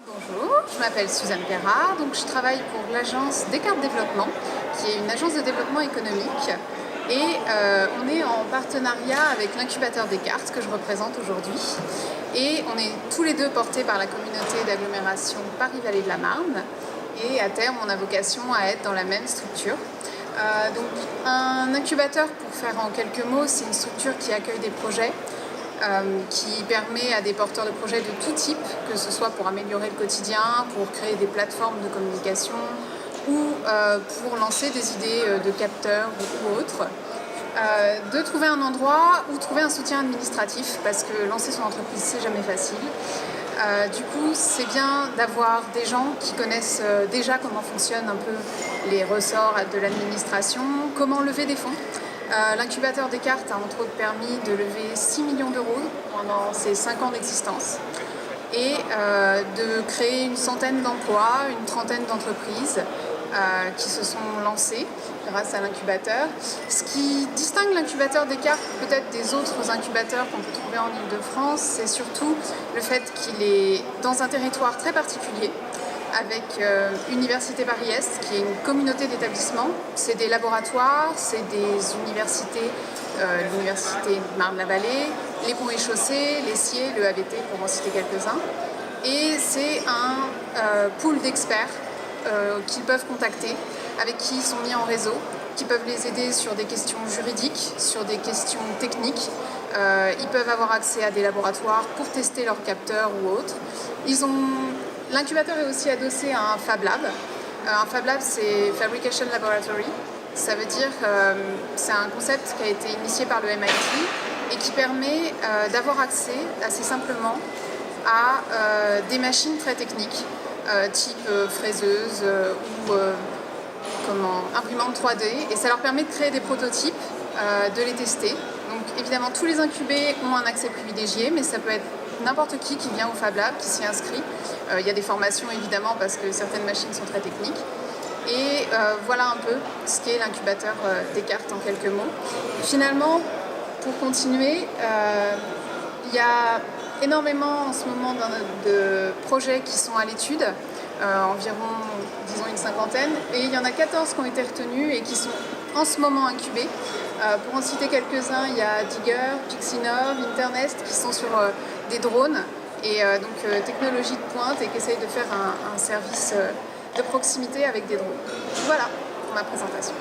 Bonjour, je m'appelle Suzanne Perrard, donc je travaille pour l'agence Descartes Développement, qui est une agence de développement économique. Et on est en partenariat avec l'incubateur Descartes que je représente aujourd'hui. Et on est tous les deux portés par la communauté d'agglomération Paris-Vallée de la Marne. Et à terme, on a vocation à être dans la même structure. Donc un incubateur, pour faire en quelques mots, c'est une structure qui accueille des projets, qui permet à des porteurs de projets de tout type, que ce soit pour améliorer le quotidien, pour créer des plateformes de communication ou pour lancer des idées de capteurs ou autres, de trouver un endroit où trouver un soutien administratif, parce que lancer son entreprise, c'est jamais facile. Du coup, c'est bien d'avoir des gens qui connaissent déjà comment fonctionnent un peu les ressorts de l'administration, comment lever des fonds. L'incubateur Descartes a entre autres permis de lever 6 millions d'euros pendant ses 5 ans d'existence et de créer une centaine d'emplois, une trentaine d'entreprises qui se sont lancées grâce à l'incubateur. Ce qui distingue l'incubateur Descartes peut-être des autres incubateurs qu'on peut trouver en Île-de-France, c'est surtout le fait qu'il est dans un territoire très particulier, avec Université Paris-Est, qui est une communauté d'établissements. C'est des laboratoires, c'est des universités, l'Université Marne-la-Vallée, les Ponts et Chaussées, l'ESSIE, le AVT, pour en citer quelques-uns. Et c'est un pool d'experts qu'ils peuvent contacter, avec qui ils sont mis en réseau, qui peuvent les aider sur des questions juridiques, sur des questions techniques. Ils peuvent avoir accès à des laboratoires pour tester leurs capteurs ou autres. L'incubateur est aussi adossé à un Fab Lab. Un Fab Lab, c'est Fabrication Laboratory. Ça veut dire que c'est un concept qui a été initié par le MIT et qui permet d'avoir accès assez simplement à des machines très techniques, type fraiseuse ou imprimante 3D. Et ça leur permet de créer des prototypes, de les tester. Donc évidemment, tous les incubés ont un accès privilégié, mais ça peut être n'importe qui vient au Fab Lab, qui s'y inscrit. Il y a des formations évidemment parce que certaines machines sont très techniques. Et voilà un peu ce qu'est l'incubateur Descartes en quelques mots. Finalement, pour continuer, il y a énormément en ce moment de projets qui sont à l'étude, environ disons une cinquantaine, et il y en a 14 qui ont été retenus et qui sont en ce moment incubés. Pour en citer quelques-uns, il y a Digger, Pixinov, Internest qui sont sur des drones et donc technologie de pointe et qui essayent de faire un service de proximité avec des drones. Voilà pour ma présentation.